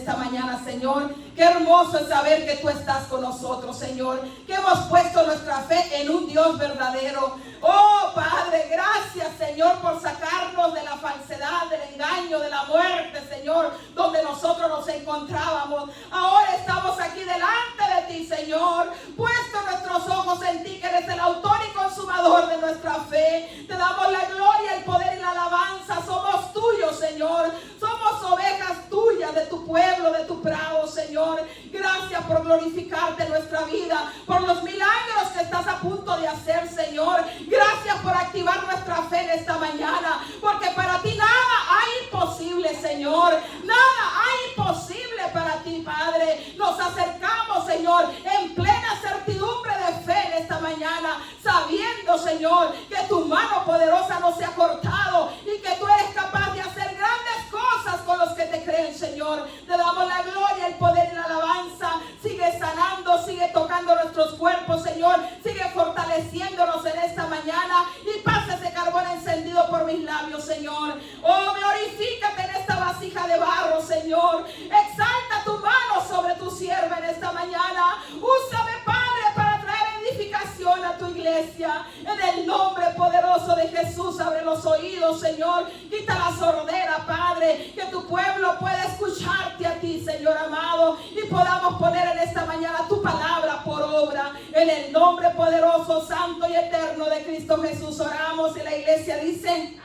esta mañana, Señor. Qué hermoso es saber que tú estás con nosotros, Señor. Que hemos puesto nuestra fe en un Dios verdadero. Oh, Padre, gracias, Señor, por sacarnos de la falsedad, del engaño, de la muerte, Señor, donde nosotros nos encontrábamos. Ahora estamos aquí delante de ti, Señor, puesto nuestros ojos en ti, que eres el autor y consumador de nuestra fe. Te damos la gloria, el poder y la alabanza. Somos tuyos, Señor. Somos ovejas tuyas, de tu pueblo, de tu prado, Señor. Gracias por glorificarte en nuestra vida, por los milagros que estás a punto de hacer, Señor. Gracias por activar nuestra fe en esta mañana, porque para ti nada hay imposible, Señor. Nada hay imposible para ti, Padre. Nos acercamos, Señor, en plena certidumbre de fe en esta mañana, sabiendo, Señor, que tu mano poderosa no se ha cortado y que tú eres capaz de hacer grandes cosas con los que te creen, Señor. Te damos la gloria, el poder y la alabanza. Sigue sanando, sigue tocando nuestros cuerpos, Señor. Sigue fortaleciéndonos en esta mañana y pasa ese carbón encendido por mis labios, Señor. Oh, glorifícate en esta vasija de barro, Señor. Exalta tu mano sobre tu sierva en esta mañana. Úsame, Padre, para traer edificación a tu iglesia. En el nombre poderoso de Jesús, abre los oídos, Señor. Quita la sordera, Padre, que tu pueblo pueda escucharte a ti, Señor amado, y podamos poner en esta mañana tu palabra por obra. En el nombre poderoso, santo y eterno de Cristo Jesús oramos, y la iglesia dice amén,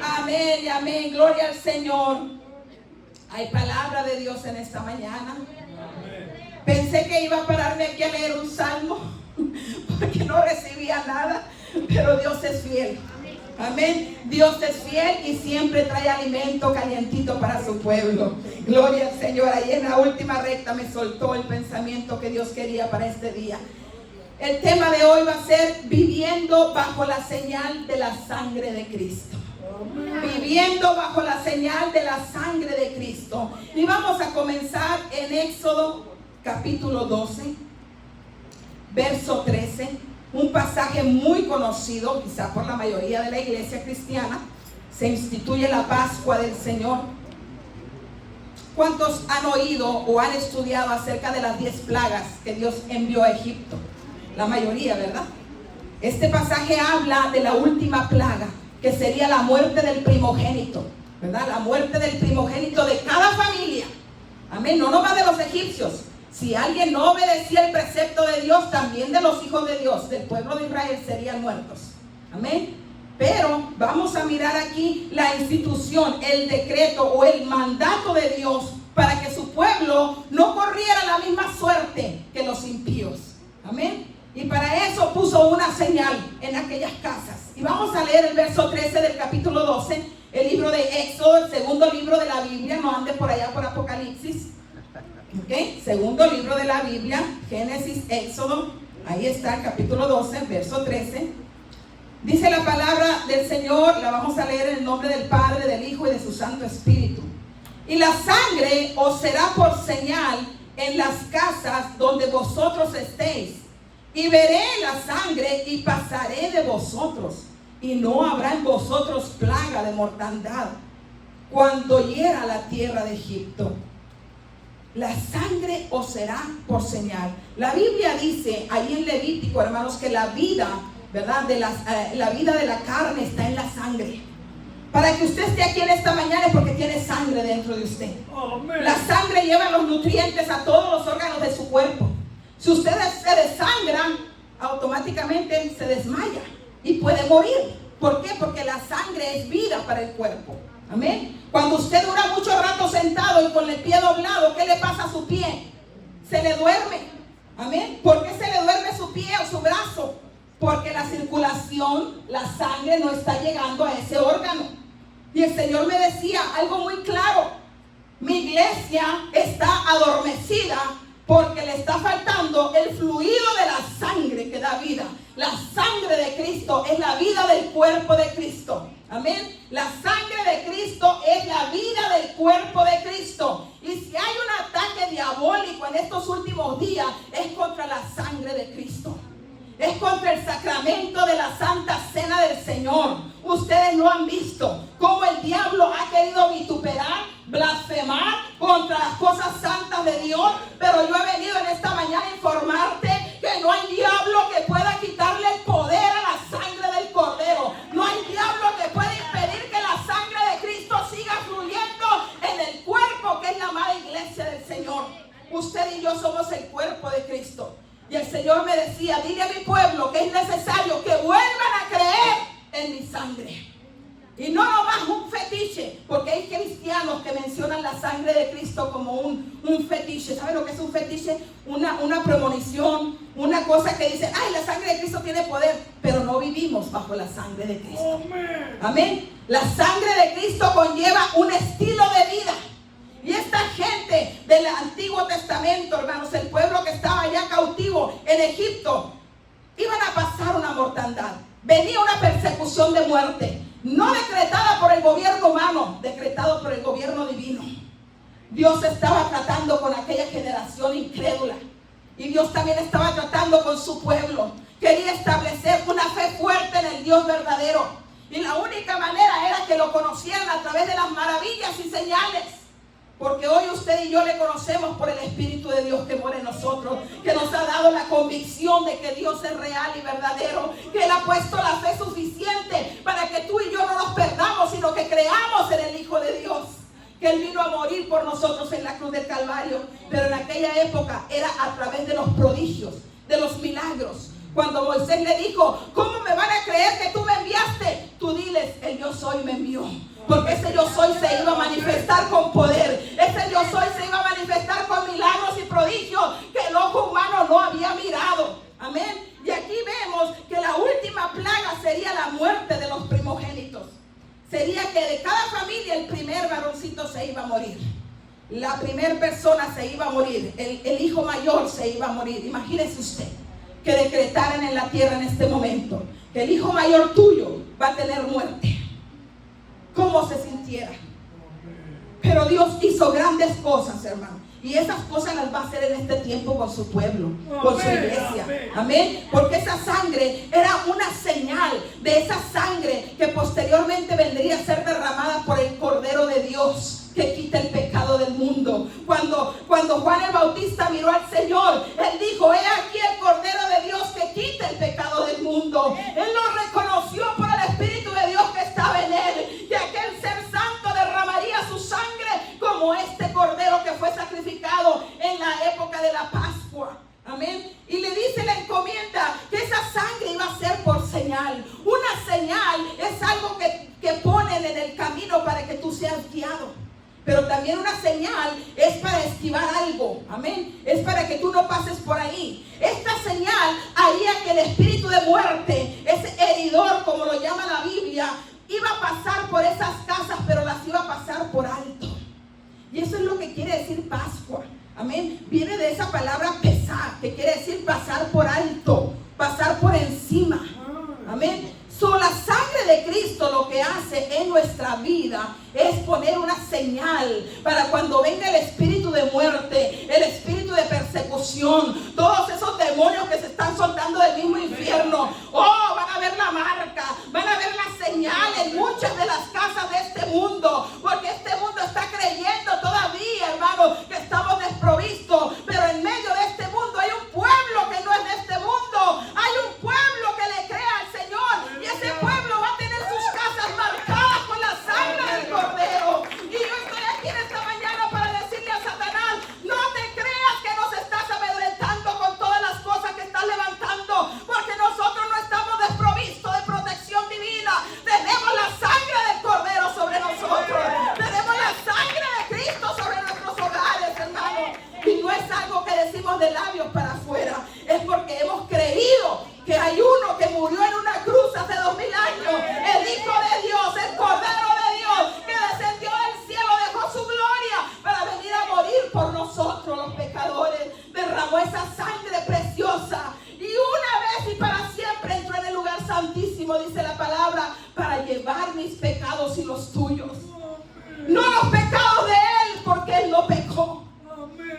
amén y amén. Gloria al Señor. Hay palabra de Dios en esta mañana. Pensé que iba a pararme aquí a leer un salmo porque no recibía nada, pero Dios es fiel. Amén. Dios es fiel y siempre trae alimento calientito para su pueblo. Gloria al Señor. Ahí en la última recta me soltó el pensamiento que Dios quería para este día. El tema de hoy va a ser viviendo bajo la señal de la sangre de Cristo. Viviendo bajo la señal de la sangre de Cristo. Y vamos a comenzar en Éxodo capítulo 12, verso 13. Un pasaje muy conocido, quizá por la mayoría de la iglesia cristiana. Se instituye la Pascua del Señor. ¿Cuántos han oído o han estudiado acerca de las 10 plagas que Dios envió a Egipto? La mayoría, ¿verdad? Este pasaje habla de la última plaga, que sería la muerte del primogénito, ¿verdad? La muerte del primogénito de cada familia. Amén. No nomás de los egipcios. Si alguien no obedecía el precepto de Dios, también de los hijos de Dios, del pueblo de Israel, serían muertos. Amén. Pero vamos a mirar aquí la institución, el decreto o el mandato de Dios para que su pueblo no corriera la misma suerte que los impíos. Amén. Y para eso puso una señal en aquellas casas. Y vamos a leer el verso 13 del capítulo 12, el libro de Éxodo, el segundo libro de la Biblia. No ande por allá por Apocalipsis. Okay. Segundo libro de la Biblia, Génesis, Éxodo. Ahí está el capítulo 12, verso 13. Dice la palabra del Señor. La vamos a leer en el nombre del Padre, del Hijo y de su Santo Espíritu. Y la sangre os será por señal en las casas donde vosotros estéis. Y veré la sangre y pasaré de vosotros. Y no habrá en vosotros plaga de mortandad cuando hiera la tierra de Egipto. La sangre os será por señal. La Biblia dice ahí en Levítico, hermanos, que la vida, ¿verdad? La vida de la carne está en la sangre. Para que usted esté aquí en esta mañana es porque tiene sangre dentro de usted. La sangre lleva los nutrientes a todos los órganos de su cuerpo. Si usted se desangra, automáticamente se desmaya y puede morir. ¿Por qué? Porque la sangre es vida para el cuerpo. Amén. Cuando usted dura mucho rato sentado y con el pie doblado, ¿qué le pasa a su pie? Se le duerme. Amén. ¿Por qué se le duerme su pie o su brazo? Porque la circulación, la sangre no está llegando a ese órgano. Y el Señor me decía algo muy claro. Mi iglesia está adormecida porque le está faltando el fluido de la sangre que da vida. La sangre de Cristo es la vida del cuerpo de Cristo. Amén. La sangre de Cristo es la vida del cuerpo de Cristo. Y si hay un ataque diabólico en estos últimos días, es contra la sangre de Cristo. Es contra el sacramento de la Santa Cena del Señor. Ustedes lo han visto, cómo el diablo ha querido vituperar, blasfemar contra las cosas santas de Dios, pero yo he venido en esta mañana a informarte que no hay diablo que pueda quitarle el poder a la sangre del Cordero. No hay diablo que pueda impedir que la sangre de Cristo siga fluyendo en el cuerpo que es la amada iglesia del Señor. Usted y yo somos el cuerpo de Cristo. Y el Señor me decía, dile a mi pueblo que es necesario que vuelvan a creer en mi sangre. Y no nomás un fetiche, porque hay cristianos que mencionan la sangre de Cristo como un fetiche. ¿Saben lo que es un fetiche? Una premonición, una cosa que dicen, ay, la sangre de Cristo tiene poder, pero no vivimos bajo la sangre de Cristo. Amén. La sangre de Cristo conlleva un estilo de vida. Y esta gente del Antiguo Testamento, hermanos, el pueblo que estaba ya cautivo en Egipto, iban a pasar una mortandad. Venía una persecución de muerte, no decretada por el gobierno humano, decretado por el gobierno divino. Dios estaba tratando con aquella generación incrédula. Y Dios también estaba tratando con su pueblo. Quería establecer una fe fuerte en el Dios verdadero. Y la única manera era que lo conocieran a través de las maravillas y señales. Porque hoy usted y yo le conocemos por el Espíritu de Dios que mora en nosotros, que nos ha dado la convicción de que Dios es real y verdadero, que Él ha puesto la fe suficiente para que tú y yo no nos perdamos, sino que creamos en el Hijo de Dios, que Él vino a morir por nosotros en la cruz del Calvario. Pero en aquella época era a través de los prodigios, de los milagros. Cuando Moisés le dijo, ¿cómo me van a creer que tú me enviaste? Tú diles, el yo soy me envió. Porque ese yo soy se iba a manifestar con poder. Ese yo soy se iba a manifestar con milagros y prodigios que el ojo humano no había mirado. Amén. Y aquí vemos que la última plaga sería la muerte de los primogénitos. Sería que de cada familia el primer varoncito se iba a morir. La primera persona se iba a morir. El hijo mayor se iba a morir. Imagínese usted que decretaran en la tierra en este momento que el hijo mayor tuyo va a tener muerte. ¿Cómo se sintiera? Pero Dios hizo grandes cosas, hermano. Y esas cosas las va a hacer en este tiempo con su pueblo, con su iglesia. Amén. Porque esa sangre era una señal de esa sangre que posteriormente vendría a ser derramada por el Cordero de Dios, que quita el pecado del mundo. Cuando Juan el Bautista miró al Señor, él dijo, he aquí el Cordero de Dios que quita el pecado del mundo. Él lo reconoció por el Espíritu de Dios que estaba en él, que aquel ser santo derramaría su sangre como este Cordero que fue sacrificado en la época de la Pascua. Amén. Y le dice, le encomienda que esa sangre iba a ser por señal. Una señal es algo que ponen en el camino para que tú seas guiado. Pero también una señal es para esquivar algo. Amén. Es para que tú no pases por ahí. Esta señal haría que el espíritu de muerte, ese heridor, como lo llama la Biblia, iba a pasar por esas casas, pero las iba a pasar por alto. Y eso es lo que quiere decir Pascua. Amén. Viene de esa palabra pesar, que quiere decir pasar por alto, pasar por encima. Amén. La sangre de Cristo lo que hace en nuestra vida es poner una señal para cuando venga el espíritu de muerte, el espíritu de persecución, todos esos demonios que se están soltando del mismo infierno. Oh, van a ver la marca, van a ver la señal en muchas de las casas de este mundo, porque este mundo está creyendo todavía, hermano, que estamos desprovistos, pero en medio de este mundo hay un pueblo que no es de este mundo, hay un pueblo que le cree al Señor, y ese pueblo va a tener sus casas marcadas con la sangre del Cordero. Y yo estoy aquí en esta mañana para decirle a Satanás, no te creas que nos estás amedrentando con todas las cosas que estás levantando, porque nosotros no estamos desprovistos de protección divina. Tenemos la sangre del Cordero sobre nosotros, tenemos la sangre de Cristo sobre nuestros hogares, hermano. Y no es algo que decimos de labios para afuera, es porque hemos creído que hay uno que murió en una cruz hace 2000 años, el Hijo de Dios, el Cordero de Dios, que descendió del cielo, dejó su gloria para venir a morir por nosotros los pecadores, derramó esa sangre preciosa y una vez y para siempre entró en el lugar santísimo, dice la palabra, para llevar mis pecados y los tuyos. No los pecados de Él, porque Él no pecó.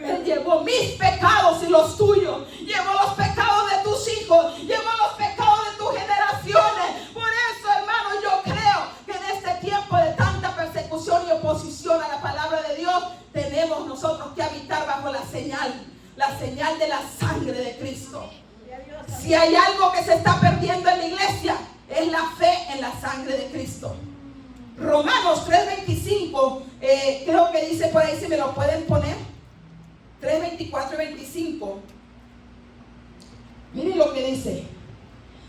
Él llevó mis pecados y los tuyos, llevó los pecados de tus hijos, llevó los pecados de tus generaciones. Por eso, hermano, yo creo que en este tiempo de tanta persecución y oposición a la palabra de Dios, tenemos habitar bajo la señal de la sangre de Cristo. Si hay algo que se está perdiendo en la iglesia, es la fe en la sangre de Cristo. Romanos 3:25, creo que dice por ahí, si me lo pueden poner, 3:24 y 25. Miren lo que dice: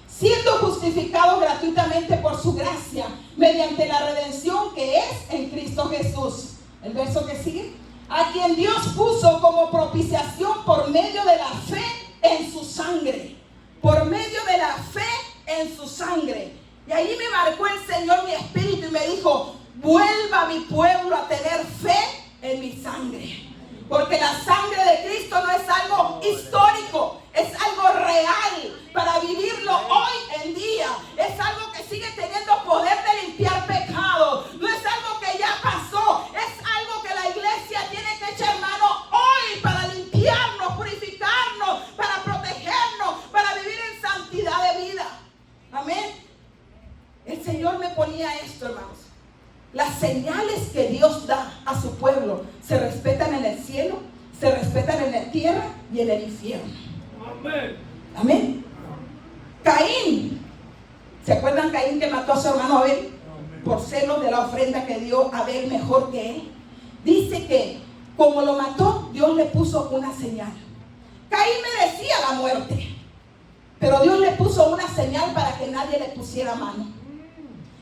siendo justificados gratuitamente por su gracia, mediante la redención que es en Cristo Jesús. El verso que sigue: a quien Dios puso como propiciación por medio de la fe en su sangre. Por medio de la fe en su sangre. Y ahí me marcó el Señor mi espíritu y me dijo: vuelva mi pueblo a tener fe en mi sangre. Porque la sangre de Cristo no es algo histórico, es algo real para vivirlo hoy en día. Es algo que sigue teniendo poder de limpiar pecados. No es algo que ya pasó, es algo que la iglesia tiene que echar mano hoy para limpiarnos, purificarnos, para protegernos, para vivir en santidad de vida. Amén. El Señor me ponía esto, hermanos. Las señales que Dios da a su pueblo se respetan en el cielo, se respetan en la tierra y en el infierno. Amén. Amén. Caín, ¿se acuerdan Caín que mató a su hermano Abel? Por celos de la ofrenda que dio Abel mejor que él. Dice que como lo mató, Dios le puso una señal. Caín merecía la muerte, pero Dios le puso una señal para que nadie le pusiera mano.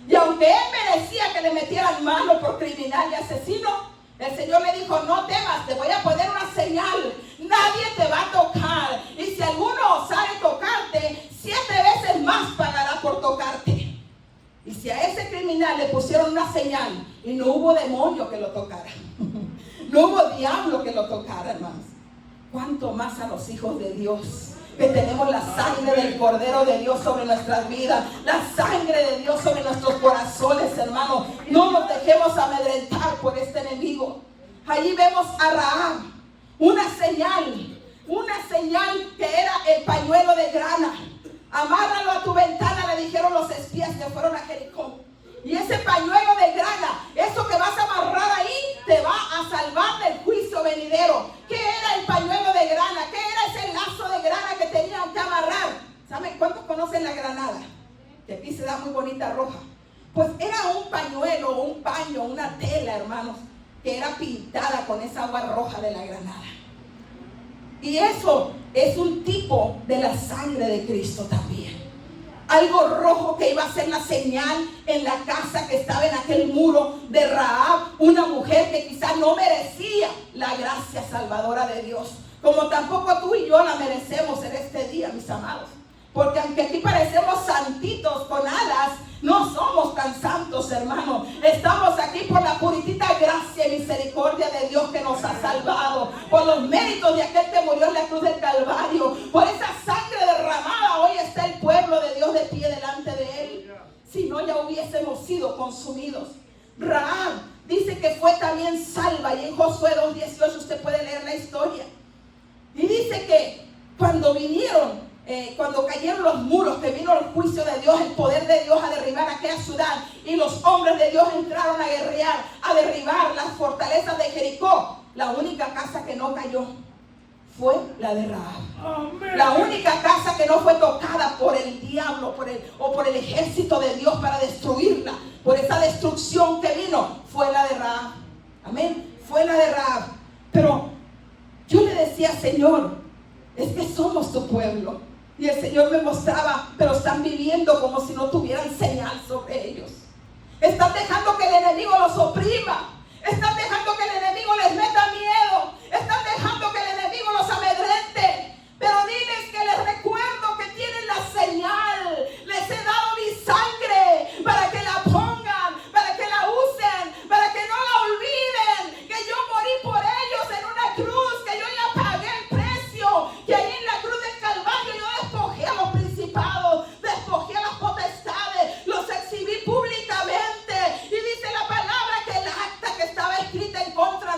Y aunque él merecía que le metieran mano por criminal y asesino, el Señor le dijo: no temas, te voy a poner una señal. Nadie te va a tocar. Y si alguno osare tocarte, 7 veces más pagará por tocarte. Y si a ese criminal le pusieron una señal, y no hubo demonio que lo tocara, no hubo diablo que lo tocara, hermanos, ¿cuánto más a los hijos de Dios? Que tenemos la sangre del Cordero de Dios sobre nuestras vidas, la sangre de Dios sobre nuestros corazones, hermanos. No nos dejemos amedrentar por este enemigo. Allí vemos a Rahab, una señal que era el pañuelo de grana. Amárralo a tu ventana, le dijeron los espías que fueron a Jericó. Y ese pañuelo de grana, eso que vas a amarrar ahí, te va a salvar del juicio venidero. ¿Qué era el pañuelo de grana? ¿Qué era ese lazo de grana que tenían que amarrar? ¿Saben cuántos conocen la granada? Que aquí se da muy bonita roja. Pues era un pañuelo, un paño, una tela, hermanos, que era pintada con esa agua roja de la granada. Y eso es un tipo de la sangre de Cristo también. Algo rojo que iba a ser la señal en la casa que estaba en aquel muro de Rahab, una mujer que quizás no merecía la gracia salvadora de Dios, como tampoco tú y yo la merecemos en este día, mis amados. Porque aunque aquí parecemos santitos con alas, no somos tan santos, hermano. Estamos aquí por la puritita gracia y misericordia de Dios que nos ha salvado, por los méritos de aquel que murió en la cruz del Calvario. Por esa sangre derramada hoy está el pueblo de Dios de pie delante de Él. Si no, ya hubiésemos sido consumidos. Rahab dice que fue también salva, y en Josué 2:18 usted puede leer la historia. Y dice que cuando cayeron los muros, que vino el juicio de Dios, el poder de Dios a derribar aquella ciudad, y los hombres de Dios entraron a guerrear, a derribar las fortalezas de Jericó, la única casa que no cayó fue la de Rahab. Amén. La única casa que no fue tocada por el diablo o por el ejército de Dios para destruirla, por esa destrucción que vino, fue la de Rahab. Amén, fue la de Rahab. Pero yo le decía: Señor, es que somos tu pueblo. Y el Señor me mostraba: pero están viviendo como si no tuvieran señal sobre ellos. Están dejando que el enemigo los oprima. Están dejando que el enemigo les meta miedo. Están dejando que el enemigo los amedrente. Pero diles que les recuerdo que tienen la señal. Les he dado mi sangre para que la pongan, para que la usen, para que no la olviden. Que yo morí por ellos en una cruz, que yo ya pagué el precio, que ahí en la cruz del Calvario yo despojé a los principados, despojé a las potestades, los exhibí públicamente. Y dice la palabra que el acta que estaba escrita en contra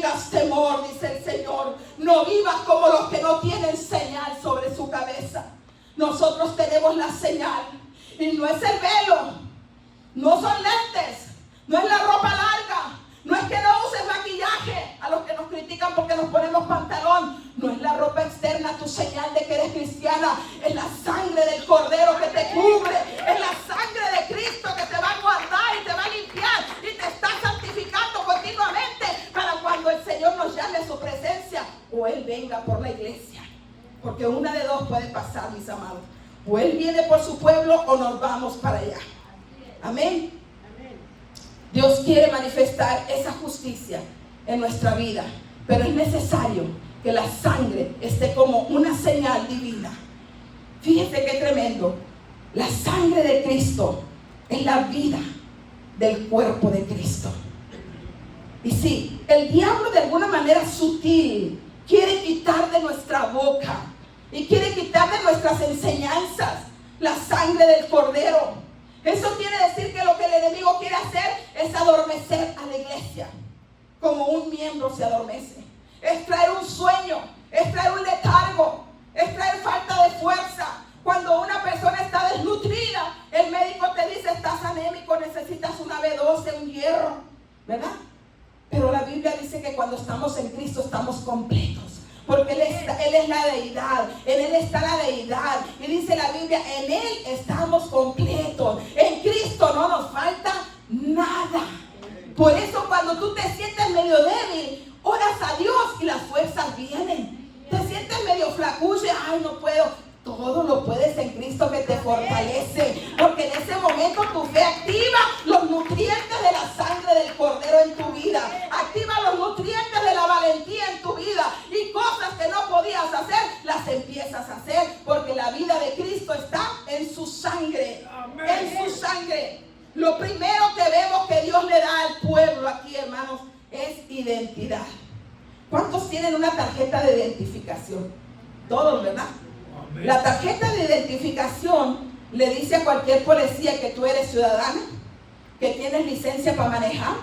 tengas temor, dice el Señor. No vivas como los que no tienen señal sobre su cabeza. Nosotros tenemos la señal. Y no es el velo, no son lentes, no es la ropa larga, no es que no uses maquillaje. A los que nos critican porque nos ponemos pantalón, no es la ropa externa tu señal de que eres cristiana. Es la sangre del Cordero que te cubre, es la sangre de Cristo que te va a guardar y te va a limpiar y te está santificando continuamente para cuando el Señor nos llame a su presencia o Él venga por la iglesia. Porque una de dos puede pasar, mis amados: o Él viene por su pueblo o nos vamos para allá. Amén. Dios quiere manifestar esa justicia en nuestra vida, pero es necesario que la sangre esté como una señal divina. Fíjese qué tremendo. La sangre de Cristo es la vida del cuerpo de Cristo. Y sí, el diablo de alguna manera sutil quiere quitar de nuestra boca y quiere quitar de nuestras enseñanzas la sangre del Cordero. Eso quiere decir que lo que el enemigo quiere hacer es adormecer a la iglesia, como un miembro se adormece. Es traer un sueño, es traer un letargo, es traer falta de fuerza. Cuando una persona está desnutrida, el médico te dice: estás anémico, necesitas una B12, un hierro, ¿verdad? Pero la Biblia dice que cuando estamos en Cristo estamos completos. Porque Él es la deidad, en Él está la deidad. Y dice la Biblia: en Él estamos completos. En Cristo no nos falta nada. Por eso cuando tú te sientes medio débil, oras a Dios y las fuerzas vienen. Te sientes medio flacucho, ay, no puedo. Todo lo puedes en Cristo que te fortalece. Porque en ese momento tu fe activa los nutrientes de la sangre del Cordero en tu vida. Activa los nutrientes de la valentía en tu vida. Y cosas que no podías hacer, las empiezas a hacer. Porque la vida de Cristo está en su sangre. Amén. En su sangre. Lo primero que vemos que Dios le da al pueblo aquí, hermanos, es identidad. ¿Cuántos tienen una tarjeta de identificación? Todos, ¿verdad? La tarjeta de identificación le dice a cualquier policía que tú eres ciudadana, que tienes licencia para manejar,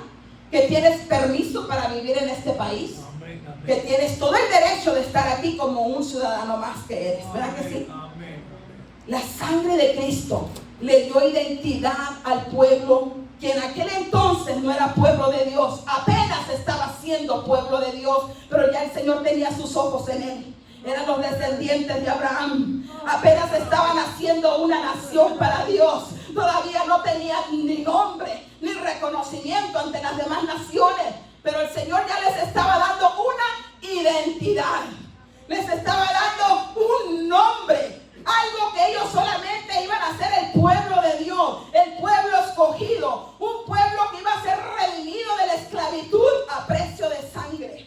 que tienes permiso para vivir en este país, que tienes todo el derecho de estar aquí como un ciudadano más que eres, ¿verdad que sí? La sangre de Cristo le dio identidad al pueblo que en aquel entonces no era pueblo de Dios, apenas estaba siendo pueblo de Dios, pero ya el Señor tenía sus ojos en él. Eran los descendientes de Abraham. Apenas estaban haciendo una nación para Dios. Todavía no tenían ni nombre ni reconocimiento ante las demás naciones. Pero el Señor ya les estaba dando una identidad. Les estaba dando un nombre. Algo que ellos solamente iban a ser el pueblo de Dios. El pueblo escogido. Un pueblo que iba a ser redimido de la esclavitud a precio de sangre.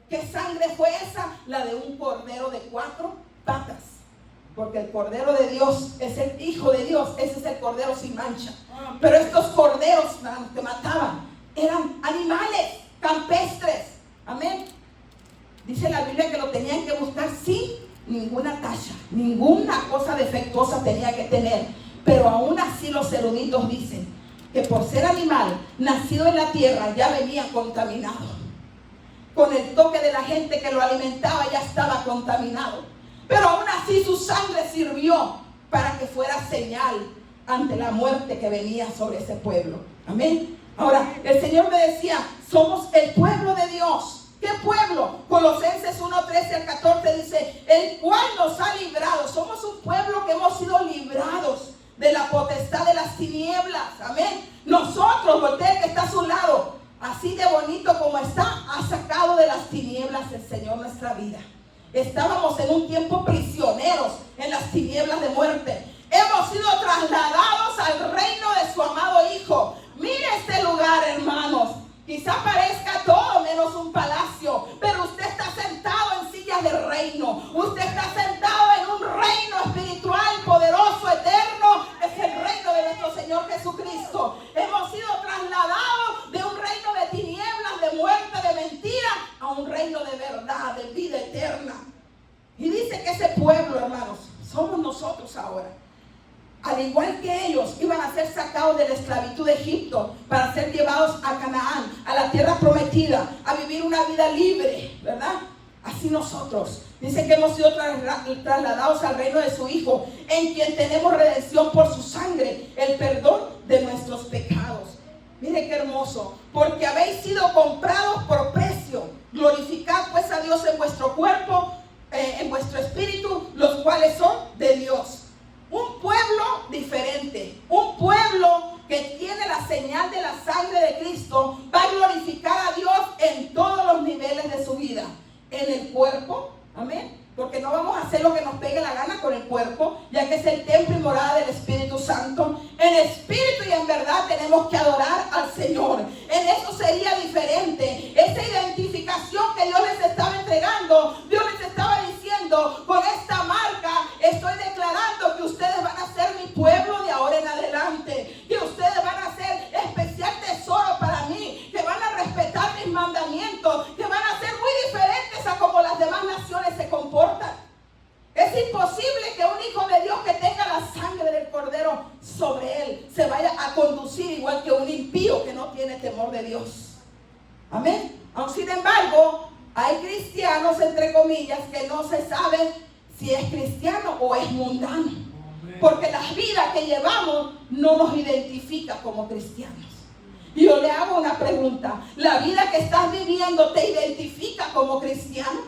¿Qué sangre fue esa? La de un cordero de 4 patas. Porque el Cordero de Dios es el Hijo de Dios. Ese es el Cordero sin mancha. Pero estos corderos que mataban eran animales campestres. Amén. Dice la Biblia que lo tenían que buscar sin ninguna tacha. Ninguna cosa defectuosa tenía que tener. Pero aún así los eruditos dicen que por ser animal nacido en la tierra ya venía contaminado. Con el toque de la gente que lo alimentaba ya estaba contaminado. Pero aún así su sangre sirvió para que fuera señal ante la muerte que venía sobre ese pueblo. Amén. Ahora, el Señor me decía, somos el pueblo de Dios. ¿Qué pueblo? Colosenses 1:13 al 14 dice, el cual nos ha librado. Somos un pueblo que hemos sido librados de la potestad de las tinieblas. Amén. Nosotros, voltea que está a su lado, así de bonito como está, ha sacado de las tinieblas el Señor nuestra vida. Estábamos en un tiempo prisioneros en las tinieblas de muerte. Hemos sido trasladados al reino de su amado Hijo. Mire este lugar, hermanos. Quizá parezca todo menos un palacio, pero usted está sentado en sillas de reino. Usted está sentado en un reino espiritual, poderoso, eterno. Es el reino de nuestro Señor Jesucristo. Hemos sido trasladados de un reino de tinieblas, de muerte, de mentira, a un reino de verdad, de vida eterna. Y dice que ese pueblo, hermanos, somos nosotros ahora. al igual que ellos, iban a ser sacados de la esclavitud de Egipto para ser llevados a Canaán, a la tierra prometida, a vivir una vida libre, ¿verdad? Así nosotros, dice que hemos sido trasladados al reino de su Hijo, en quien tenemos redención por su sangre, el perdón de nuestros pecados. Mire qué hermoso, porque habéis sido comprados por precio. Glorificad pues a Dios en vuestro cuerpo, en vuestro espíritu, los cuales son de Dios. Un pueblo diferente, un pueblo que tiene la señal de la sangre de Cristo, va a glorificar a Dios en todos los niveles de su vida. En el cuerpo, amén, porque no vamos a hacer lo que nos pegue la gana con el cuerpo, ya que es el templo y morada del Espíritu Santo. En espíritu y en verdad tenemos que adorar al Señor. En eso sería diferente. Esa identificación que Dios les estaba entregando, Dios les estaba diciendo: con esta marca estoy declarando que ustedes van a ser mi pueblo de ahora en adelante, que ustedes van a ser especial tesoro para mí, que van a respetar mis mandamientos, que van a ser muy diferentes a como las demás naciones se comportan. Es imposible que un hijo de Dios que tenga la sangre del Cordero sobre él se vaya a conducir igual que un impío que no tiene temor de Dios. Amén. Aun sin embargo, hay cristianos, entre comillas, que no se sabe si es cristiano o es mundano, porque la vida que llevamos no nos identifica como cristianos. Y yo le hago una pregunta: ¿la vida que estás viviendo te identifica como cristiano,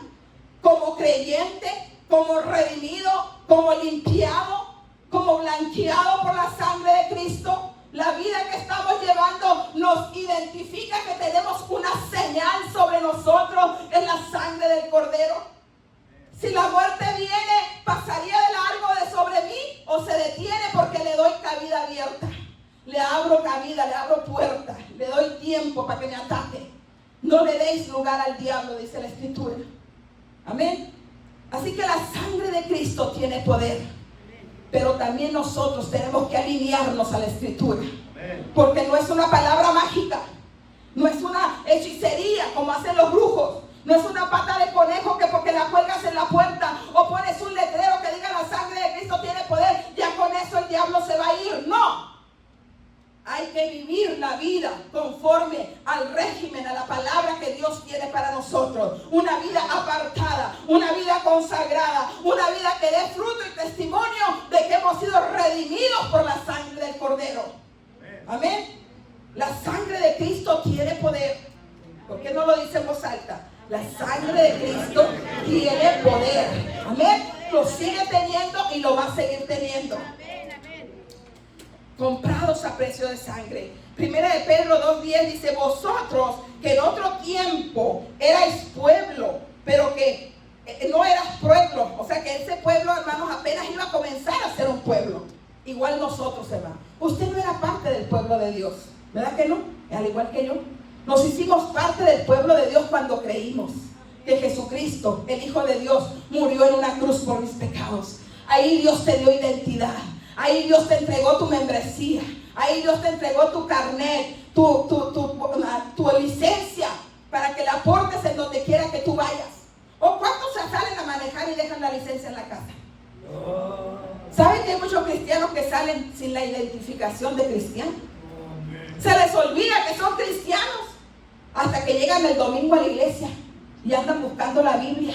como creyente, como redimido, como limpiado, como blanqueado por la sangre de Cristo? La vida que estamos llevando nos identifica que tenemos una señal sobre nosotros, es la sangre del Cordero. Si la muerte viene, ¿pasaría de largo de sobre mí o se detiene porque le doy cabida abierta? Le abro cabida, le abro puerta, le doy tiempo para que me ataque. No le deis lugar al diablo, dice la Escritura. Amén. Así que la sangre de Cristo tiene poder, pero también nosotros tenemos que alinearnos a la Escritura, porque no es una palabra mágica, no es una hechicería como hacen los brujos, no es una pata de conejo que porque la cuelgas en la puerta o pones un letrero que diga la sangre de Cristo tiene poder, ya con eso el diablo se va a ir. No, hay que vivir la vida conforme al régimen, a la palabra que Dios tiene para nosotros. Una vida apartada, una vida consagrada, una vida que dé fruto y testimonio de que hemos sido redimidos por la sangre del Cordero. Amén. La sangre de Cristo tiene poder. ¿Por qué no lo dice en voz alta? La sangre de Cristo tiene poder. Amén. Lo sigue teniendo y lo va a seguir teniendo. Comprados a precio de sangre. Primera de Pedro 2:10 dice: vosotros que en otro tiempo erais pueblo, pero que no eras pueblo. O sea que ese pueblo, hermanos, apenas iba a comenzar a ser un pueblo. Igual nosotros, hermanos. Usted no era parte del pueblo de Dios, ¿verdad que no? Al igual que yo. Nos hicimos parte del pueblo de Dios cuando creímos que Jesucristo, el Hijo de Dios, murió en una cruz por mis pecados. Ahí Dios te dio identidad. Ahí Dios te entregó tu membresía. Ahí Dios te entregó tu carnet, tu licencia, para que la aportes en donde quiera que tú vayas. ¿O cuántos se salen a manejar y dejan la licencia en la casa? ¿Saben que hay muchos cristianos que salen sin la identificación de cristiano? Se les olvida que son cristianos hasta que llegan el domingo a la iglesia y andan buscando la Biblia.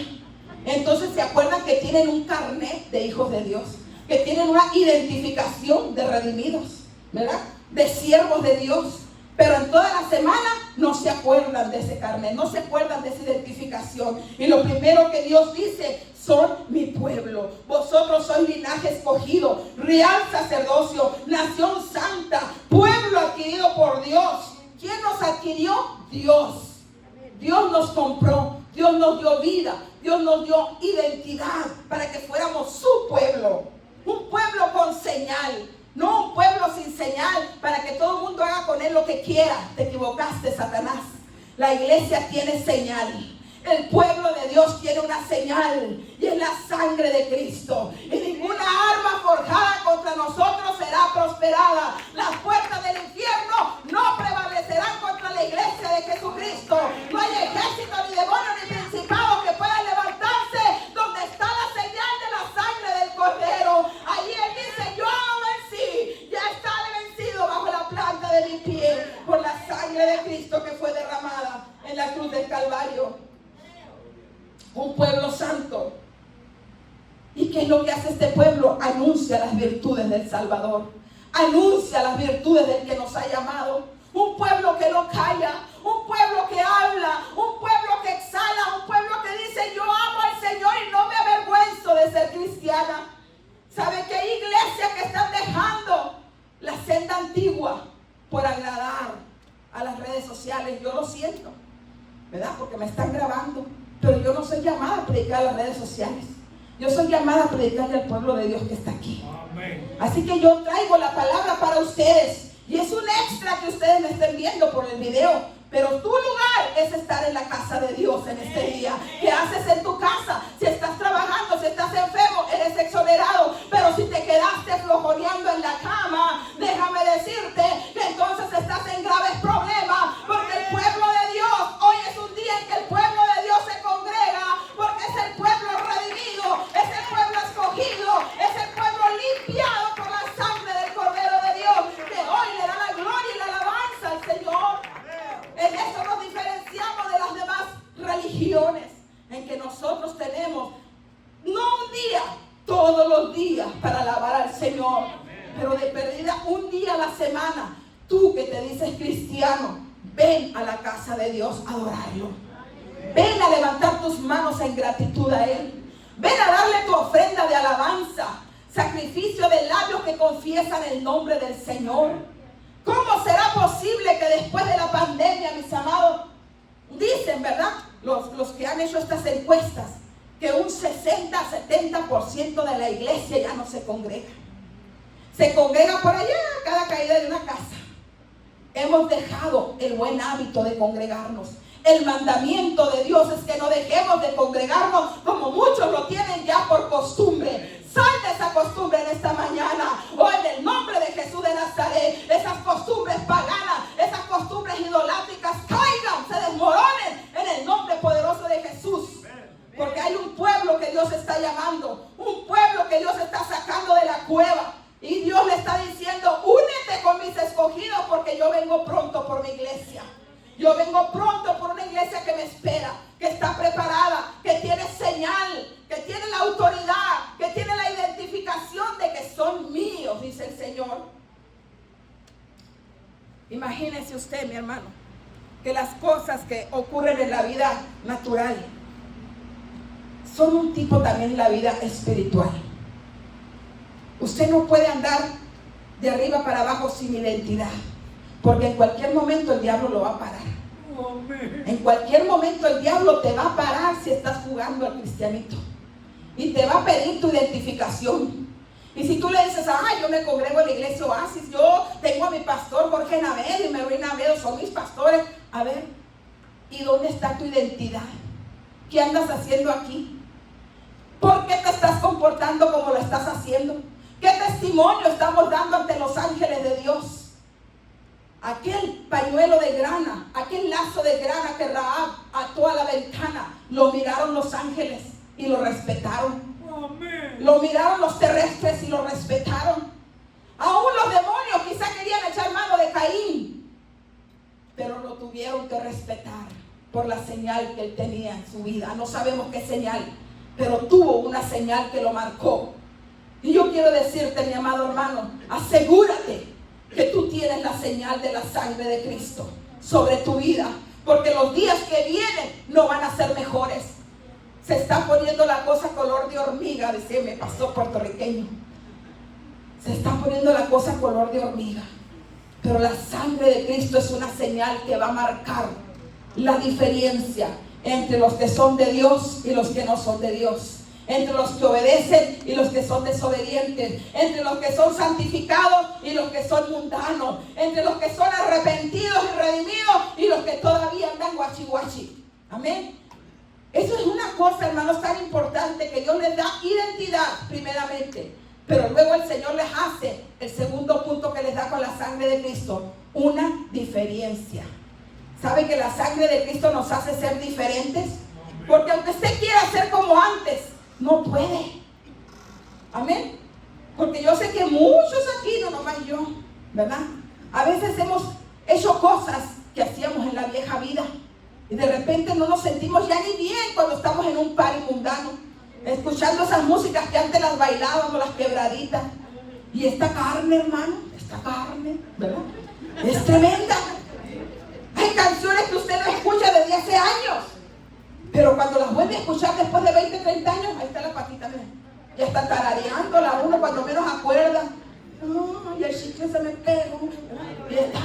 Entonces se acuerdan que tienen un carnet de hijos de Dios, que tienen una identificación de redimidos, ¿verdad? De siervos de Dios. Pero en toda la semana no se acuerdan de ese carnet, no se acuerdan de esa identificación. Y lo primero que Dios dice: son mi pueblo. Vosotros sois linaje escogido, real sacerdocio, nación santa, pueblo adquirido por Dios. ¿Quién nos adquirió? Dios. Dios nos compró, Dios nos dio vida, Dios nos dio identidad para que fuéramos su pueblo. Un pueblo con señal. No un pueblo sin señal para que todo el mundo haga con él lo que quiera. Te equivocaste, Satanás. La iglesia tiene señal. El pueblo de Dios tiene una señal, y es la sangre de Cristo. Y ninguna arma forjada contra nosotros será prosperada. Las puertas del infierno no prevalecerán contra la iglesia de Jesucristo. No hay ejército, ni demonio, ni principado que pueda levantarse donde está la señal de la sangre del Cordero. Allí él dice: yo vencí un pueblo santo. ¿Y qué es lo que hace este pueblo? Anuncia las virtudes del Salvador. Anuncia las virtudes del que nos ha llamado. Un pueblo que no calla, un pueblo que habla, un pueblo que exhala, un pueblo que dice: yo amo al Señor y no me avergüenzo de ser cristiana. ¿Sabe que hay iglesias que están dejando la senda antigua por agradar a las redes sociales? Yo lo siento, ¿verdad? Porque me están grabando, pero yo no soy llamada a predicar a las redes sociales. Yo soy llamada a predicarle al pueblo de Dios que está aquí. Amén. Así que yo traigo la palabra para ustedes. Y es un extra que ustedes me estén viendo por el video. Pero tu lugar es estar en la casa de Dios en este día. ¿Qué haces en tu casa? Si estás trabajando, si estás enfermo, eres exonerado. Pero si te quedaste flojoneando en la cama, déjame decirte que entonces estás en graves problemas. Porque el pueblo de Dios, hoy es un día en que el pueblo de Dios se congrega. Porque es el pueblo redimido, es el pueblo escogido, es el pueblo limpiado por la sangre del Cordero de Dios, que hoy le da la gloria y la alabanza al Señor. En eso nos diferenciamos de las demás religiones, en que nosotros tenemos no un día, todos los días para alabar al Señor, pero de perdida un día a la semana. Tú que te dices cristiano, ven a la casa de Dios a adorarlo. Ven a levantar tus manos en gratitud a Él. Ven a darle tu ofrenda de alabanza, sacrificio de labios que confiesan el nombre del Señor. ¿Cómo será posible que después de la pandemia, mis amados, dicen, ¿verdad? Los que han hecho estas encuestas, que un 60-70% de la iglesia ya no se congrega? Se congrega por allá, cada caída de una casa. Hemos dejado el buen hábito de congregarnos. El mandamiento de Dios es que no dejemos de congregarnos como muchos lo tienen ya por costumbre. Sal de esa costumbre en esta mañana. O en el nombre de Jesús de Nazaret, esas costumbres paganas, esas costumbres idolátricas caigan, se desmoronen en el nombre poderoso de Jesús. Porque hay un pueblo que Dios está llamando, un pueblo que Dios está sacando de la cueva. Y Dios le está diciendo: únete con mis escogidos, porque yo vengo pronto por mi iglesia. Yo vengo pronto por una iglesia que me espera, que está preparada, que tiene señal, que tiene la autoridad, que tiene la identificación de que son míos, dice el Señor. Imagínese usted, mi hermano, que las cosas que ocurren en la vida natural son un tipo también en la vida espiritual. Usted no puede andar de arriba para abajo sin identidad. Porque en cualquier momento el diablo lo va a parar. En cualquier momento el diablo te va a parar si estás jugando al cristianito. Y te va a pedir tu identificación. Y si tú le dices: yo me congrego en la iglesia Oasis, yo tengo a mi pastor Jorge Navedo y Meroí Navedo, son mis pastores. A ver, ¿y dónde está tu identidad? ¿Qué andas haciendo aquí? ¿Por qué te estás comportando como lo estás haciendo? ¿Qué testimonio estamos dando ante los ángeles de Dios? Aquel pañuelo de grana, aquel lazo de grana que Rahab ató a la ventana, lo miraron los ángeles y lo respetaron. Amén. Lo miraron los terrestres y lo respetaron. Aún los demonios quizá querían echar mano de Caín, pero lo tuvieron que respetar por la señal que él tenía en su vida. No sabemos qué señal, pero tuvo una señal que lo marcó. Y yo quiero decirte, mi amado hermano, asegúrate que tú tienes la señal de la sangre de Cristo sobre tu vida, porque los días que vienen no van a ser mejores. Se está poniendo la cosa color de hormiga, decía mi pastor puertorriqueño. Se está poniendo la cosa color de hormiga, pero la sangre de Cristo es una señal que va a marcar la diferencia entre los que son de Dios y los que no son de Dios, entre los que obedecen y los que son desobedientes, entre los que son santificados y los que son mundanos, entre los que son arrepentidos y redimidos y los que todavía andan guachi guachi. Amén. Eso es una cosa, hermanos, tan importante, que Dios les da identidad primeramente, pero luego el Señor les hace el segundo punto que les da con la sangre de Cristo: una diferencia. ¿Sabe que la sangre de Cristo nos hace ser diferentes? Porque aunque usted quiera ser como antes, no puede. Amén. Porque yo sé que muchos aquí, no nomás yo, ¿verdad? A veces hemos hecho cosas que hacíamos en la vieja vida. Y Y de repente no nos sentimos ya ni bien cuando estamos en un party mundano, escuchando esas músicas que antes las bailábamos, las quebraditas. Y esta carne, hermano, esta carne, ¿verdad? Es tremenda. Hay canciones que usted no escucha desde hace años, pero cuando las vuelve a escuchar después de 20, 30 años, ahí está la patita, mira. Ya está tarareándola uno cuando menos acuerda. Y el chicle se me pegó. Y está.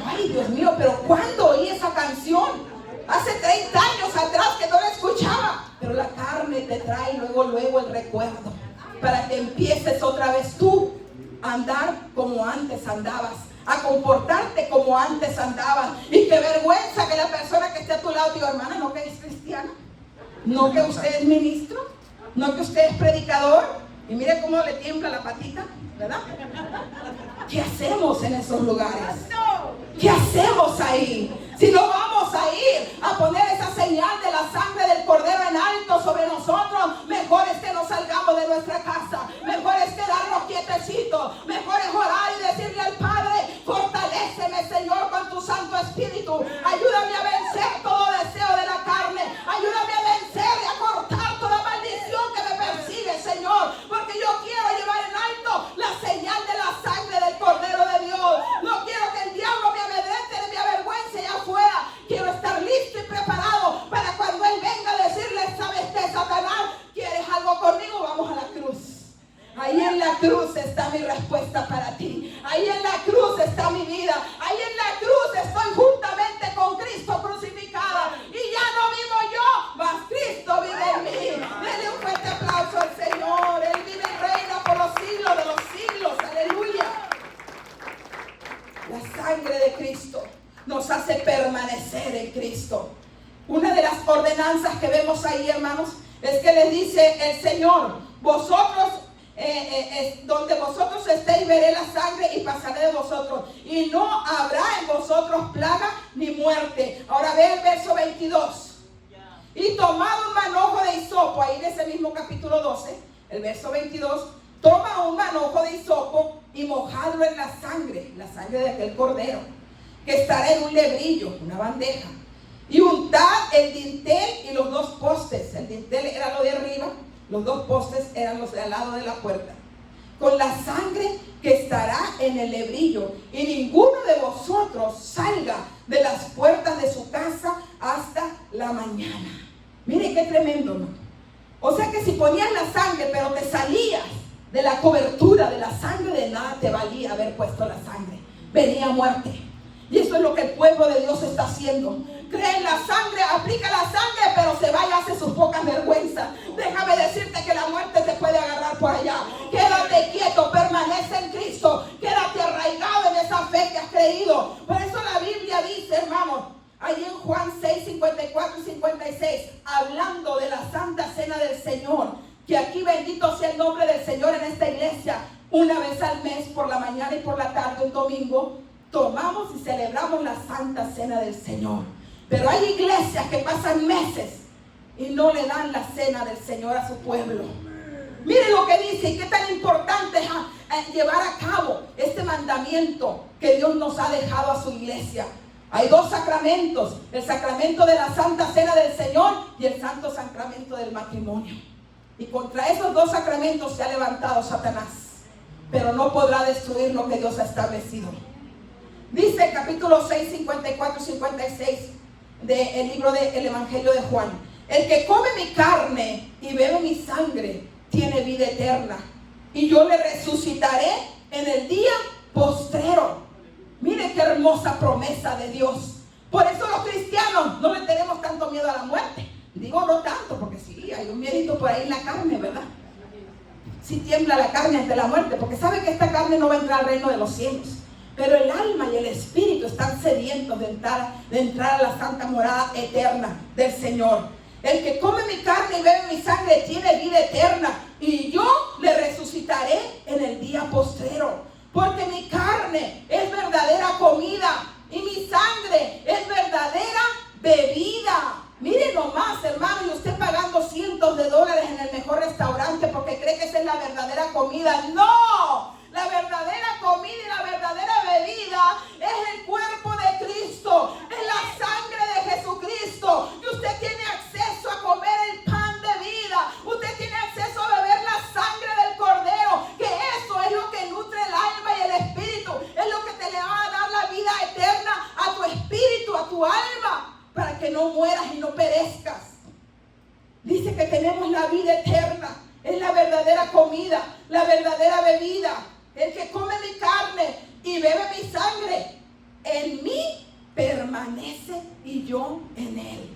Ay, Dios mío, pero ¿cuándo oí esa canción? Hace 30 años atrás que no la escuchaba. Pero la carne te trae luego el recuerdo, para que empieces otra vez tú a andar como antes andabas, a comportarte como antes andabas. Y qué vergüenza que la persona que esté a tu lado diga, hermana, ¿no que es cristiana? ¿No que usted es ministro? ¿No que usted es predicador? Y mire cómo le tiembla la patita, ¿verdad? ¿Qué hacemos en esos lugares? ¿Qué hacemos ahí? Si no vamos a ir a poner esa señal de la sangre del Cordero en alto sobre nosotros, mejor es que nos salgamos de nuestra casa. Mejor es quedarnos quietecitos. Mejor es orar y decirle al Padre, fortaléceme, Señor, con tu Santo Espíritu. Ayúdame a vencer todo deseo de la carne. Ayúdame a vencer y a cortar toda maldición que me persigue, Señor. Porque yo quiero llevar en alto la señal de la sangre del Cordero de Dios. No quiero que el diablo me amedrente ni me avergüence allá afuera. Quiero estar listo y preparado para cuando él venga a decirle, ¿sabes qué, Satanás? ¿Quieres algo conmigo? Vamos a la cruz. Ahí en la cruz está mi respuesta para ti. Ahí en la cruz está mi vida. Ahí en la cruz estoy juntamente con Cristo crucificada. Y ya no vivo yo, mas Cristo vive en mí. Denle un fuerte aplauso al Señor. Él vive y reina por los siglos de los siglos. Aleluya. La sangre de Cristo nos hace permanecer en Cristo. Una de las ordenanzas que vemos ahí, hermanos, es que les dice el Señor, vosotros, donde vosotros estéis, veré la sangre y pasaré de vosotros. Y no habrá en vosotros plaga ni muerte. Ahora ve el verso 22. Y tomad un manojo de hisopo, ahí en ese mismo capítulo 12, el verso 22, toma un manojo de hisopo y mojadlo en la sangre de aquel cordero, que estará en un lebrillo, una bandeja. Y untad el dintel y los dos postes. El dintel era lo de arriba, los dos postes eran los de al lado de la puerta, con la sangre que estará en el lebrillo. Y ninguno de vosotros salga de las puertas de su casa hasta la mañana. Mire qué tremendo, ¿no? O sea que si ponías la sangre pero te salías de la cobertura de la sangre, de nada te valía haber puesto la sangre. Venía muerte. Y eso es lo que el pueblo de Dios está haciendo. Cree en la sangre, aplica la sangre, pero se va y hace sus pocas vergüenzas. Déjame decirte que la muerte te puede agarrar por allá. Quédate quieto, permanece en Cristo. Quédate arraigado en esa fe que has creído. Por eso la Biblia dice, hermanos, ahí en Juan 6, 54 y 56, hablando de la Santa Cena del Señor, que aquí bendito sea el nombre del Señor en esta iglesia, una vez al mes, por la mañana y por la tarde, un domingo, tomamos y celebramos la Santa Cena del Señor. Pero hay iglesias que pasan meses y no le dan la cena del Señor a su pueblo. Miren lo que dice y qué tan importante es llevar a cabo este mandamiento que Dios nos ha dejado a su iglesia. Hay dos sacramentos, el sacramento de la Santa Cena del Señor y el Santo Sacramento del matrimonio. Y contra esos dos sacramentos se ha levantado Satanás, pero no podrá destruir lo que Dios ha establecido. Dice el capítulo 6, 54 y 56 del libro del Evangelio de Juan: el que come mi carne y bebe mi sangre tiene vida eterna, y yo le resucitaré en el día postrero. Mire qué hermosa promesa de Dios. Por eso los cristianos no le tenemos tanto miedo a la muerte. Digo no tanto, porque sí, hay un miedito por ahí en la carne, ¿verdad? Sí tiembla la carne ante la muerte, porque sabe que esta carne no va a entrar al reino de los cielos. Pero el alma y el espíritu están sedientos de entrar a la santa morada eterna del Señor. El que come mi carne y bebe mi sangre tiene vida eterna, y yo le resucitaré en el día postrero. Porque mi carne es verdadera comida y mi sangre es verdadera bebida. Miren nomás, hermano, y usted pagando cientos de dólares en el mejor restaurante porque cree que esa es la verdadera comida. ¡No! La verdadera comida y la verdadera bebida es el cuerpo de Cristo, es la sangre de Jesucristo. tenemos la vida eterna. Es la verdadera comida, la verdadera bebida. El que come mi carne y bebe mi sangre, en mí permanece y yo en él.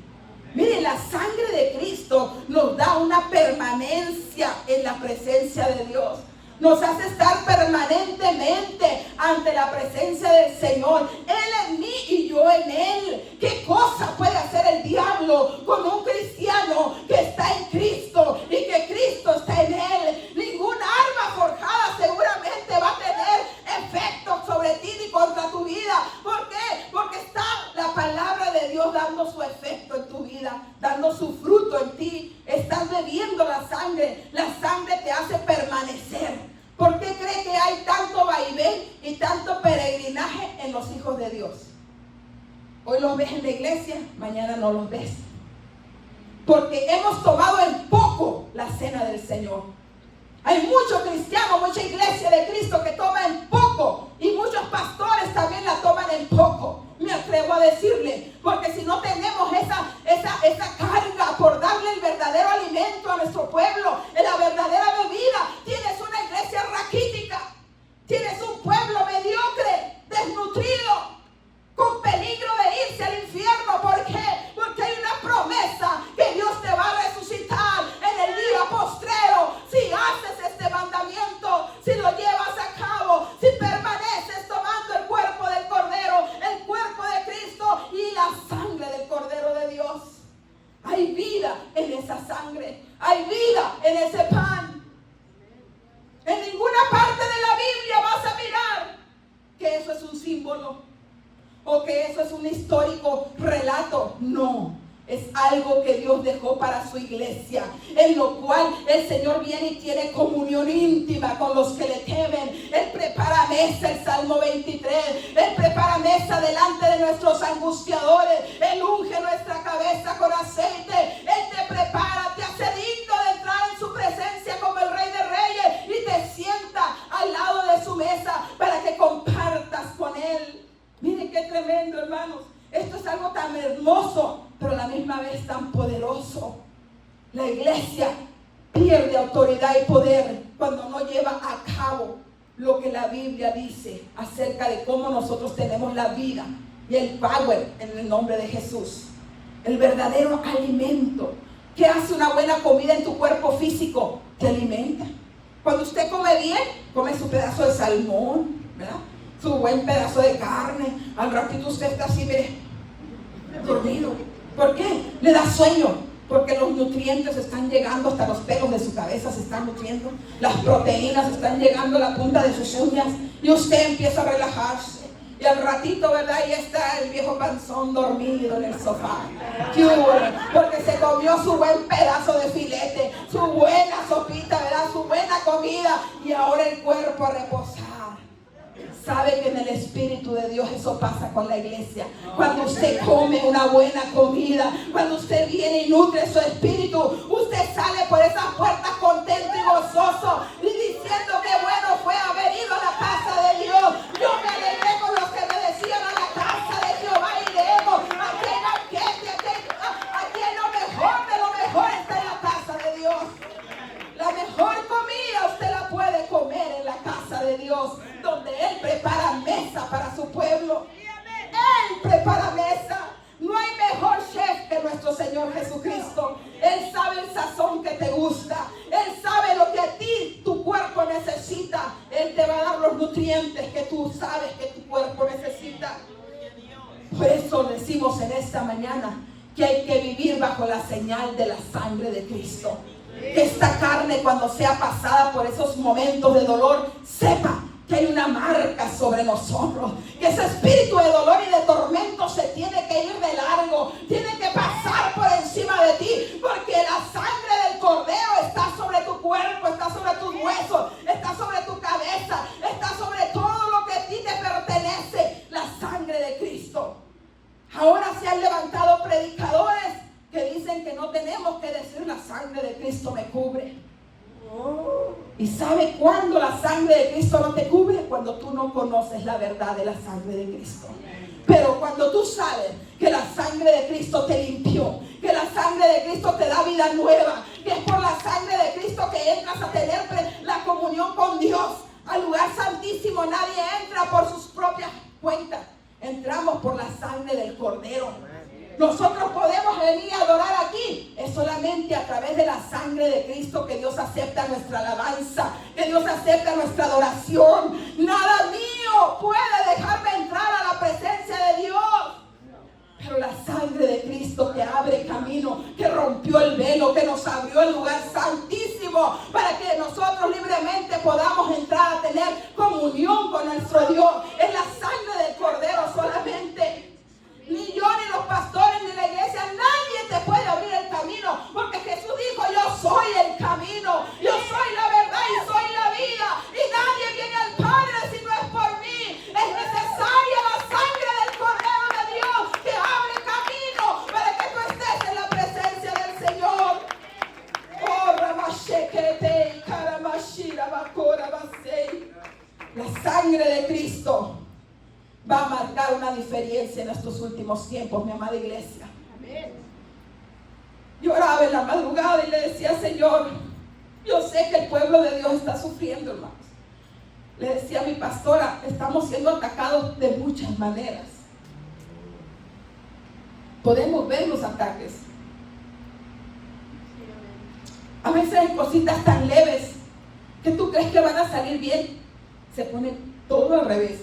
Miren, la sangre de Cristo nos da una permanencia en la presencia de Dios. Nos hace estar permanentemente ante la presencia del Señor. Él en mí y yo en Él. ¿Qué cosa puede hacer el diablo con un cristiano que está en Cristo y que Cristo está en él? Ninguna arma forjada seguramente va a tener efecto sobre ti ni contra tu vida. ¿Por qué? Porque está la palabra de Dios dando su efecto en tu vida, dando su fruto en ti. Estás bebiendo la sangre. La sangre te hace permanecer. ¿Por qué cree que hay tanto vaivén y tanto peregrinaje en los hijos de Dios? Hoy los ves en la iglesia, mañana no los ves. Porque hemos tomado en poco la cena del Señor. Hay muchos cristianos, mucha iglesia de Cristo que toma en poco, y muchos pastores también la toman en poco. Me atrevo a decirle, porque si no tenemos esa carga por darle el verdadero alimento a nuestro pueblo, la verdadera bebida, tienes una iglesia raquítica, tienes un pueblo mediocre, desnutrido, con peligro de irse al infierno. ¿Por qué? Porque hay una promesa que Dios te va a resucitar en el día postrero. Si haces este mandamiento, si lo llevas a cabo, si permaneces tomando el cuerpo del Cordero, el cuerpo de Cristo y la sangre del Cordero de Dios. Hay vida en esa sangre, hay vida en ese pan. En ninguna parte de la Biblia vas a mirar que eso es un símbolo o que eso es un histórico relato. No, es algo que Dios dejó para su iglesia, en lo cual el Señor viene y tiene comunión íntima con los que le temen. Él prepara mesa, el Salmo 23. Él prepara mesa delante de nuestros angustiadores. Él unge nuestra cabeza con aceite. Él te prepara, te hace digno de entrar en su presencia como el Rey de Reyes, y te sienta al lado de su mesa para que compartas con Él. Miren qué tremendo, hermanos. Esto es algo tan hermoso, pero a la misma vez tan poderoso. La iglesia pierde autoridad y poder cuando no lleva a cabo lo que la Biblia dice acerca de cómo nosotros tenemos la vida y el power en el nombre de Jesús. El verdadero alimento. ¿Qué hace una buena comida en tu cuerpo físico? Te alimenta. Cuando usted come bien, come su pedazo de salmón, ¿verdad? Su buen pedazo de carne. Al ratito usted está así, mire, dormido. ¿Por qué? Le da sueño, porque los nutrientes están llegando hasta los pelos de su cabeza, se están nutriendo. Las proteínas están llegando a la punta de sus uñas, y usted empieza a relajarse. Y al ratito, ¿verdad? Ahí está el viejo panzón dormido en el sofá. ¡Qué bueno! Porque se comió su buen pedazo de filete, su buena sopita, ¿verdad? Su buena comida, y ahora el cuerpo a reposar. Sabe que en el Espíritu de Dios eso pasa con la iglesia. Cuando usted come una buena comida, cuando usted viene y nutre su espíritu, usted sale por esas puertas contento y gozoso, y diciendo que bueno fue haber ido a la casa de Dios. Yo me alegré con los que me decían: a la casa de Jehová iremos. Aquí hay banquete, aquí hay lo mejor de lo mejor está en la casa de Dios. La mejor comida usted la puede comer en la casa de Dios, donde Él prepara mesa para su pueblo. Él prepara mesa. No hay mejor chef que nuestro Señor Jesucristo. Él sabe el sazón que te gusta. Él sabe lo que a ti, tu cuerpo necesita. Él te va a dar los nutrientes que tú sabes que tu cuerpo necesita. Por eso decimos en esta mañana que hay que vivir bajo la señal de la sangre de Cristo. Que esta carne, cuando sea pasada por esos momentos de dolor, sepa que hay una marca sobre nosotros, que ese espíritu de dolor y de tormento se tiene que ir de largo, tiene que pasar por encima de ti, porque la sangre del Cordero está sobre tu cuerpo, está sobre tus huesos, está sobre tu cabeza, está sobre todo lo que a ti te pertenece, la sangre de Cristo. Ahora se han levantado predicadores que dicen que no tenemos que decir: la sangre de Cristo me cubre. ¿Y sabe cuándo la sangre de Cristo no te cubre? Cuando tú no conoces la verdad de la sangre de Cristo. Pero cuando tú sabes que la sangre de Cristo te limpió, que la sangre de Cristo te da vida nueva, que es sangre de Cristo que Dios acepta nuestra alabanza, que Dios acepta nuestra adoración. Nada mío puede dejarme entrar a la presencia de Dios. Pero la sangre de Cristo que abre camino, que rompió el velo, que nos abrió el lugar santísimo para que nosotros libremente podamos entrar a tener comunión con nuestro Dios. Es la sangre del Cordero solamente. Ni yo, ni los pastores, ni la iglesia, nadie te puede abrir el camino, porque Jesús dijo: yo soy el camino, yo soy la verdad y soy la vida, y nadie viene al Padre si no es por mí. Es necesaria la sangre del Cordero de Dios que abre camino para que tú estés en la presencia del Señor. Oh, Ramashekete, Karamashira, Bakora, Basei. La sangre de Cristo va a marcar una diferencia en estos últimos tiempos, mi amada iglesia. Amén. Yo oraba en la madrugada y le decía: Señor, yo sé que el pueblo de Dios está sufriendo, hermanos. Le decía a mi pastora: estamos siendo atacados de muchas maneras. Podemos ver los ataques. A veces hay cositas tan leves que tú crees que van a salir bien. Se pone todo al revés.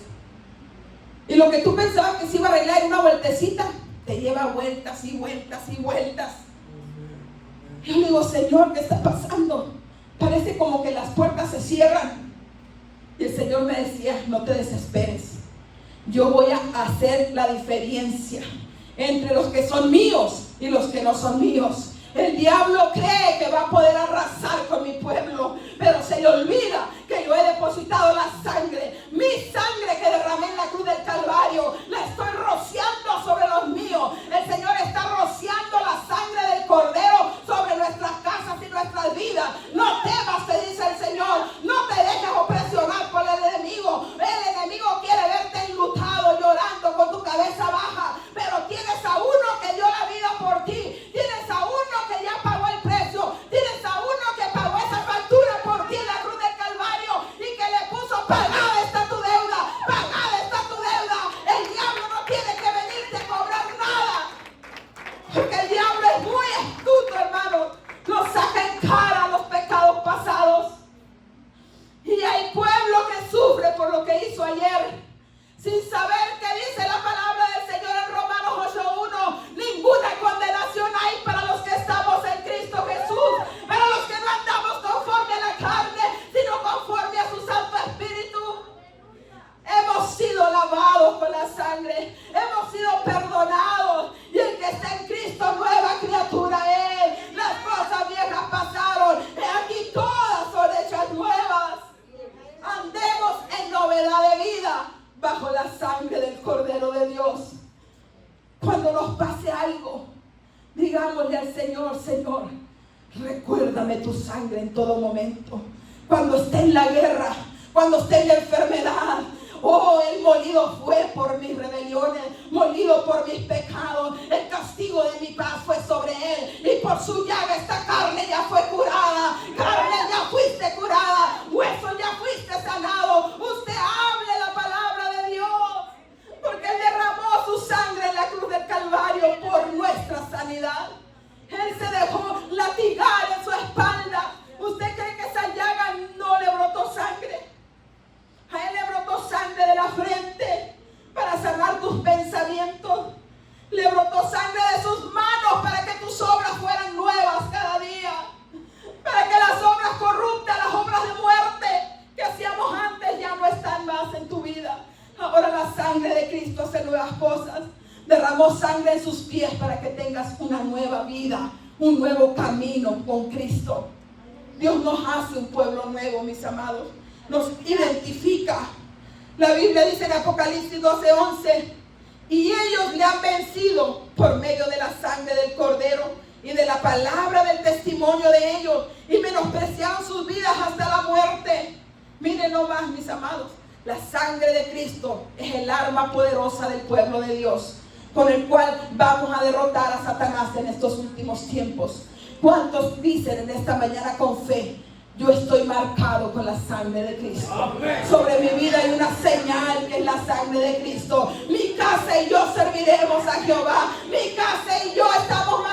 Y lo que tú pensabas que se iba a arreglar en una vueltecita, te lleva vueltas y vueltas y vueltas. Y yo digo: Señor, ¿qué está pasando? Parece como que las puertas se cierran. Y el Señor me decía: no te desesperes. Yo voy a hacer la diferencia entre los que son míos y los que no son míos. El diablo cree que va a poder arrasar con mi pueblo, pero se le olvida que yo he depositado la sangre, mi sangre que derramé en la cruz del Calvario, la estoy rociando sobre los míos. El Señor está rociando la sangre del Cordero sobre nuestras casas y nuestras vidas. No temas, te dice el Señor, no te dejes opresionar por el enemigo. El enemigo quiere verte enlutado, llorando, con tu cabeza baja, pero tienes a uno que dio la vida por ti, tienes a uno que ya pagó el precio, tienes a uno que pagó esa factura por ti en la cruz del Calvario y que le puso: pagada está tu deuda, pagada está tu deuda. El diablo no tiene que venirte a cobrar nada, porque el diablo es muy astuto, hermano. Nos saca en cara los pecados pasados. Y hay pueblo que sufre por lo que hizo ayer, sin saber que dice la palabra del Señor en Romanos 8:1: ninguna condenación hay para los que estamos en Cristo Jesús, para los que no andamos conforme a la carne, sino conforme a su Santo Espíritu. Hemos sido lavados con la sangre, hemos sido perdonados, y el que está en Cristo, nueva criatura es. Las cosas viejas pasaron, y aquí todas son hechas nuevas. Andemos en novedad de vida bajo la sangre del Cordero de Dios. Cuando nos pase algo, digámosle al Señor: Señor, recuérdame tu sangre en todo momento. Cuando esté en la guerra, cuando esté en la enfermedad: oh, Él molido fue por mis rebeliones, molido por mis pecados. El castigo de mi paz fue sobre Él, y por su llaga esta carne ya fue curada. Carne, ya fuiste curada, hueso, ya fuiste sanado. Usted hable la palabra de Dios, porque Él derramó su sangre en la cruz del Calvario por nuestra sanidad. Él se dejó latigar en su espalda. ¿Usted cree que esa llaga no le brotó sangre? A Él le brotó sangre de la frente para sanar tus pensamientos. Le brotó sangre de sus manos para que tus obras fueran nuevas cada día, para que las obras corruptas, las obras de muerte que hacíamos antes ya no están más en tu vida. Ahora la sangre de Cristo hace nuevas cosas. Derramó sangre en sus pies para que tengas una nueva vida, un nuevo camino con Cristo. Dios nos hace un pueblo nuevo, mis amados. Nos identifica. La Biblia dice en Apocalipsis 12:11: y ellos le han vencido por medio de la sangre del Cordero y de la palabra del testimonio de ellos, y menospreciaron sus vidas hasta la muerte. Miren nomás, mis amados, la sangre de Cristo es el arma poderosa del pueblo de Dios, con el cual vamos a derrotar a Satanás en estos últimos tiempos. ¿Cuántos dicen en esta mañana con fe: yo estoy marcado con la sangre de Cristo? Amén. Sobre mi vida hay una señal que es la sangre de Cristo. Mi casa y yo serviremos a Jehová. Mi casa y yo estamos